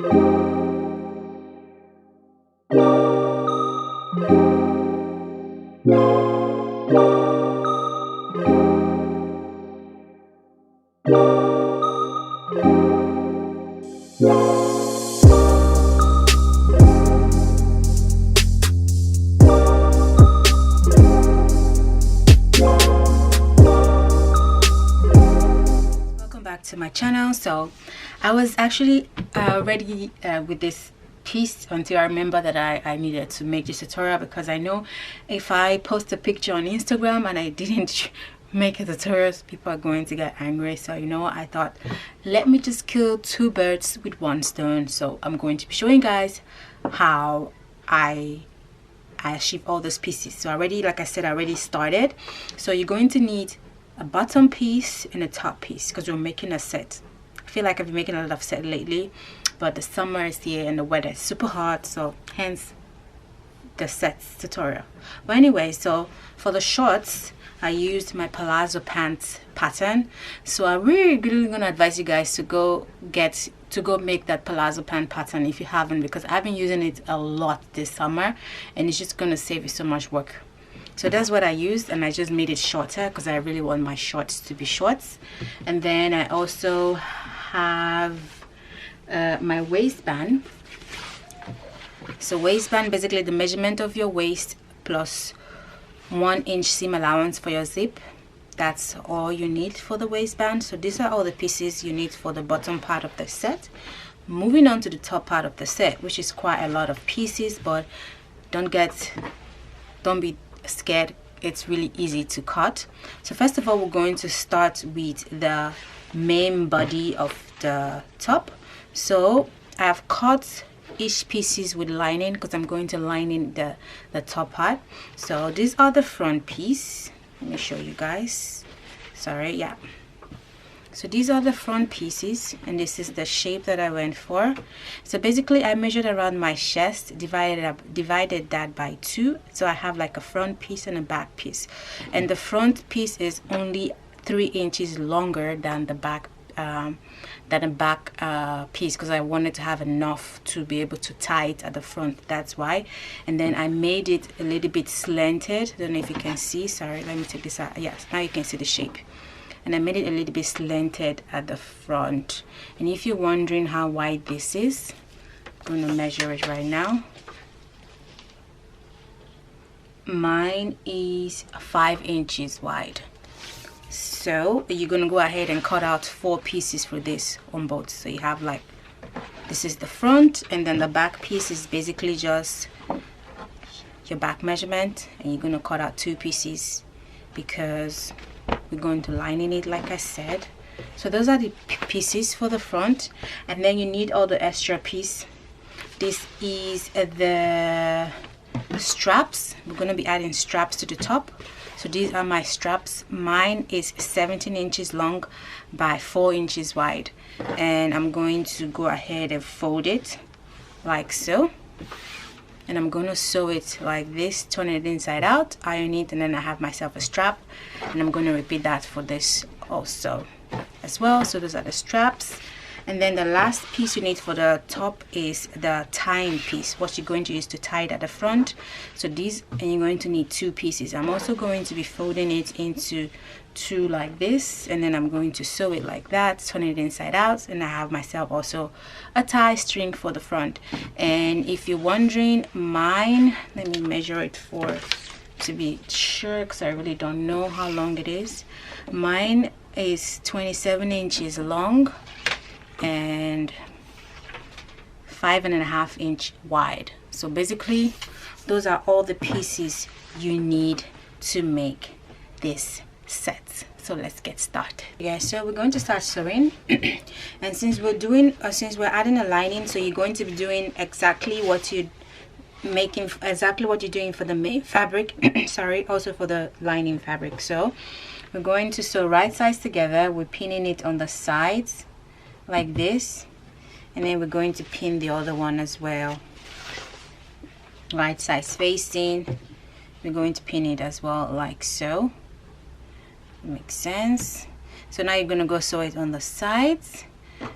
To my channel. So I was actually ready with this piece until I remember that I needed to make this tutorial, because I know if I post a picture on Instagram and I didn't make a tutorial, people are going to get angry. So you know, I thought, let me just kill two birds with one stone. So I'm going to be showing you guys how I achieve all those pieces. So already, like I said, I already started. So you're going to need a bottom piece and a top piece, because we're making a set. I feel like I've been making a lot of set lately, but the summer is here and the weather is super hot, so hence the sets tutorial. But anyway, so for the shorts, I used my palazzo pants pattern. So I'm really gonna advise you guys to go make that palazzo pant pattern if you haven't, because I've been using it a lot this summer and it's just gonna save you so much work. So that's what I used, and I just made it shorter because I really want my shorts to be shorts. And then I also have my waistband. So waistband, basically the measurement of your waist plus 1 inch seam allowance for your zip. That's all you need for the waistband. So these are all the pieces you need for the bottom part of the set. Moving on to the top part of the set, which is quite a lot of pieces, but don't be scared, it's really easy to cut. So first of all, we're going to start with the main body of the top. So I've cut each pieces with lining because I'm going to line in the top part. So these are the front piece. Let me show you guys. Sorry, yeah. So these are the front pieces, and this is the shape that I went for. So basically I measured around my chest, divided that by 2, so I have like a front piece and a back piece, and the front piece is only 3 inches longer than the back piece, because I wanted to have enough to be able to tie it at the front. That's why. And then I made it a little bit slanted. I don't know if you can see. Sorry, let me take this out. Yes, now you can see the shape. And I made it a little bit slanted at the front. And if you're wondering how wide this is, I'm going to measure it right now. Mine is 5 inches wide. So you're going to go ahead and cut out 4 pieces for this on both. So you have like, this is the front, and then the back piece is basically just your back measurement, and you're going to cut out 2 pieces because we're going to line in it, like I said. So those are the pieces for the front, and then you need all the extra piece. This is the straps. We're going to be adding straps to the top. So these are my straps. Mine is 17 inches long by 4 inches wide, and I'm going to go ahead and fold it like so, and I'm going to sew it like this, turn it inside out, iron it, and then I have myself a strap, and I'm going to repeat that for this also as well. So those are the straps. And then the last piece you need for the top is the tying piece, what you're going to use to tie it at the front. So these, and you're going to need 2 pieces. I'm also going to be folding it into 2 like this, and then I'm going to sew it like that, turn it inside out, and I have myself also a tie string for the front. And if you're wondering, mine, let me measure it to be sure, because I really don't know how long it is. Mine is 27 inches long and 5.5 inches wide. So basically those are all the pieces you need to make this set. So let's get started. Yeah, so we're going to start sewing. And since we're adding a lining, so you're going to be doing exactly what you're doing for the main fabric. Sorry, also for the lining fabric. So we're going to sew right sides together. We're pinning it on the sides like this, and then we're going to pin the other one as well, right sides facing. We're going to pin it as well like so. Makes sense. So now you're going to go sew it on the sides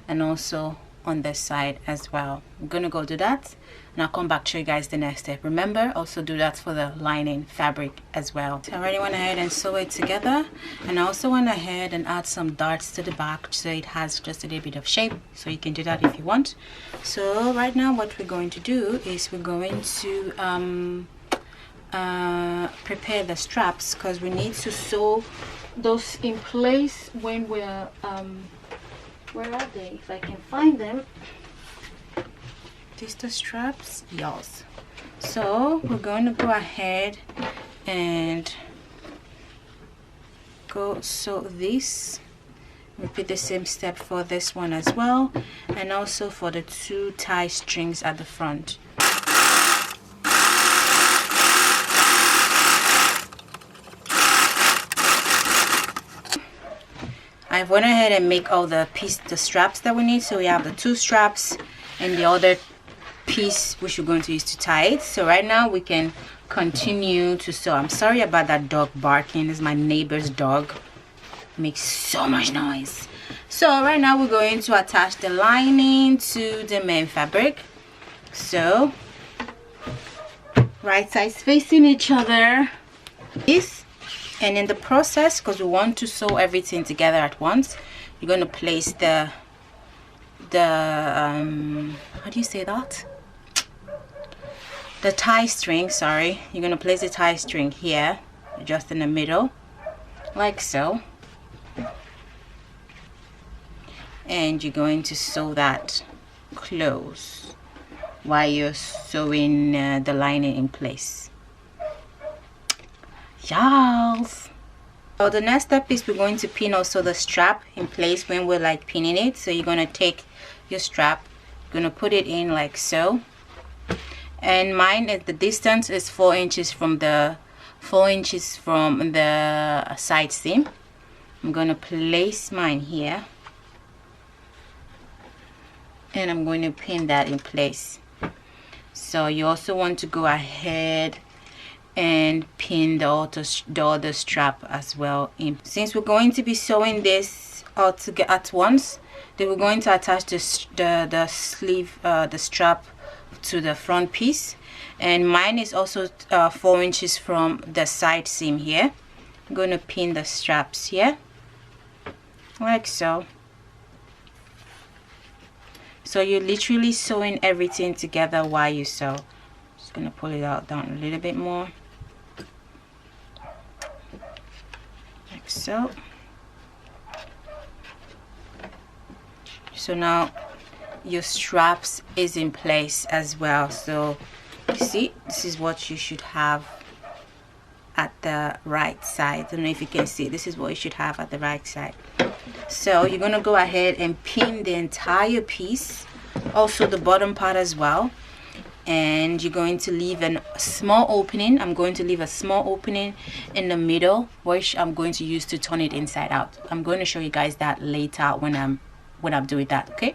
and also on this side as well. I'm gonna go do that and I'll come back to show you guys the next step. Remember, also do that for the lining fabric as well. So I already went ahead and sew it together, and I also went ahead and add some darts to the back so it has just a little bit of shape, so you can do that if you want. So right now what we're going to do is we're going to prepare the straps, because we need to sew those in place when we're where are they? If I can find them. These the straps? Yes. So we're going to go ahead and go sew this. Repeat the same step for this one as well, and also for the 2 tie strings at the front. I've went ahead and make all the straps that we need. So we have the 2 straps and the other piece which we're going to use to tie it. So right now we can continue to sew. I'm sorry about that dog barking. This is my neighbor's dog. It makes so much noise. So right now we're going to attach the lining to the main fabric. So right sides facing each other. And in the process, because we want to sew everything together at once, you're going to place the how do you say that? The tie string, sorry. You're going to place the tie string here, just in the middle, like so. And you're going to sew that close while you're sewing the lining in place. Yes. So the next step is we're going to pin also the strap in place when we're like pinning it. So you're going to take your strap, going to put it in like so, and mine is the distance is 4 inches from the side seam. I'm going to place mine here, and I'm going to pin that in place. So you also want to go ahead and pin the other strap as well in. Since we're going to be sewing this all together at once, then we're going to attach the strap to the front piece, and mine is also 4 inches from the side seam here. I'm going to pin the straps here like so. So you're literally sewing everything together while you sew. Just going to pull it out down a little bit more. So now your straps is in place as well. So you see, this is what you should have at the right side. I don't know if you can see, this is what you should have at the right side. So you're going to go ahead and pin the entire piece, also the bottom part as well, and you're going to leave a small opening. I'm going to leave a small opening in the middle, which I'm going to use to turn it inside out. I'm going to show you guys that later when I'm doing that. Okay.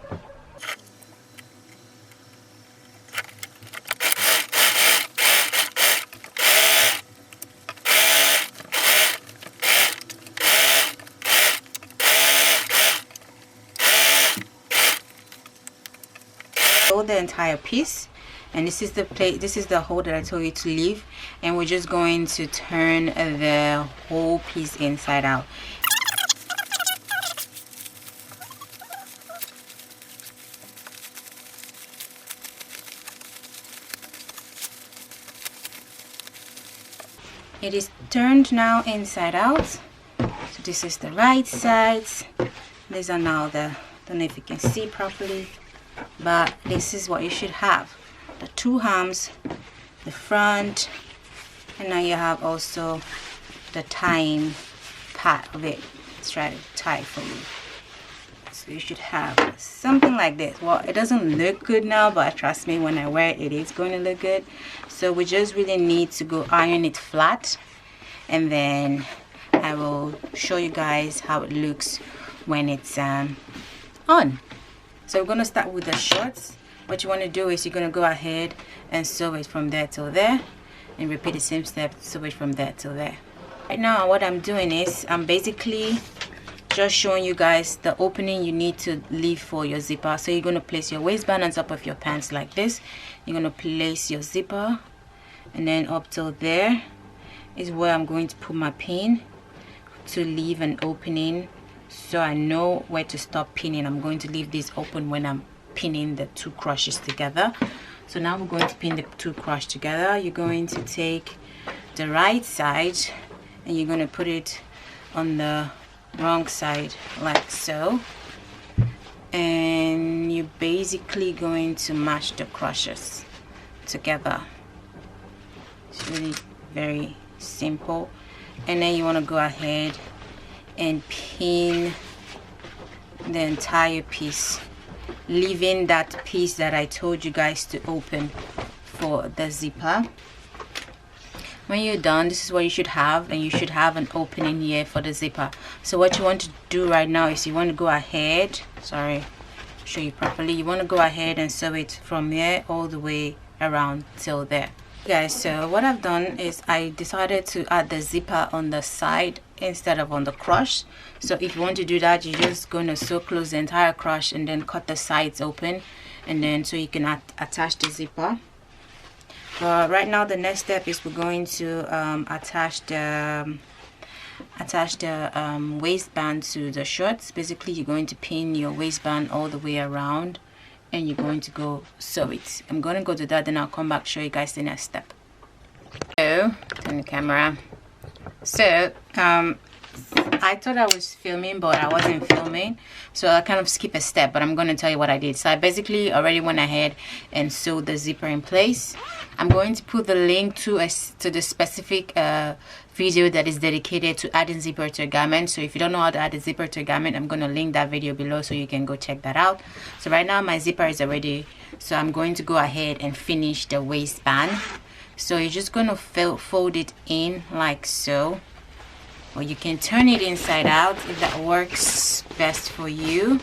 Fold the entire piece. And this is the plate, this is the hole that I told you to leave, and we're just going to turn the whole piece inside out. It is turned now inside out. So this is the right side. These are now the, don't know if you can see properly, but this is what you should have. The 2 arms, the front, and now you have also the tying part of it. Let's try to tie for you. So you should have something like this. Well, it doesn't look good now, but trust me, when I wear it, it is going to look good. So we just really need to go iron it flat, and then I will show you guys how it looks when it's on. So we're going to start with the shorts. What you want to do is you're going to go ahead and sew it from there till there, and repeat the same step, sew it from there till there. Right now what I'm doing is I'm basically just showing you guys the opening you need to leave for your zipper. So you're going to place your waistband on top of your pants like this. You're going to place your zipper, and then up till there is where I'm going to put my pin to leave an opening, so I know where to stop pinning. I'm going to leave this open when I'm pinning the two crushes together. So now we're going to pin the two crushes together. You're going to take the right side and you're going to put it on the wrong side like so, and you're basically going to match the crushes together. It's really very simple. And then you want to go ahead and pin the entire piece, leaving that piece that I told you guys to open for the zipper. When you're done, this is what you should have, and you should have an opening here for the zipper. So what you want to do right now is you want to go ahead, show you properly, you want to go ahead and sew it from here all the way around till there. Guys, so what I've done is I decided to add the zipper on the side instead of on the crush. So if you want to do that, you're just going to sew close the entire crush and then cut the sides open, and then so you can attach the zipper. Right now the next step is we're going to attach the waistband to the shorts. Basically, you're going to pin your waistband all the way around and you're going to go sew it. I'm going to go to that, then I'll come back show you guys the next step. So turn the camera. So I thought I was filming, but I wasn't filming, so I kind of skip a step, but I'm going to tell you what I did. So I basically already went ahead and sewed the zipper in place. I'm going to put the link to the specific video that is dedicated to adding zipper to a garment. So if you don't know how to add a zipper to a garment, I'm going to link that video below so you can go check that out. So right now my zipper is already, so I'm going to go ahead and finish the waistband. So you're just going to fold it in like so, or you can turn it inside out if that works best for you.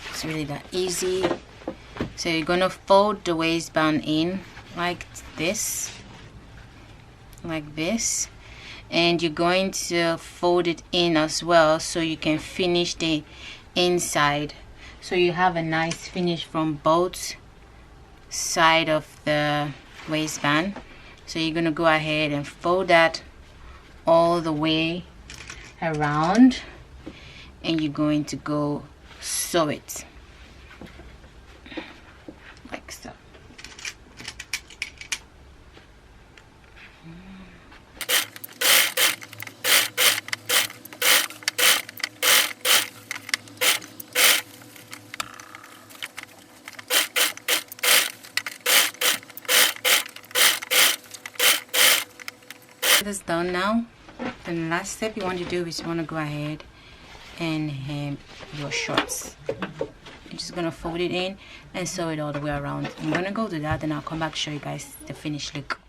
It's really that easy. So you're going to fold the waistband in like this, and you're going to fold it in as well so you can finish the inside, so you have a nice finish from both side of the waistband. So you're going to go ahead and fold that all the way around, and you're going to go sew it like so. This done now. Then the last step you want to do is you want to go ahead and hem your shorts. You're just gonna fold it in and sew it all the way around. I'm gonna go do that, then I'll come back show you guys the finished look.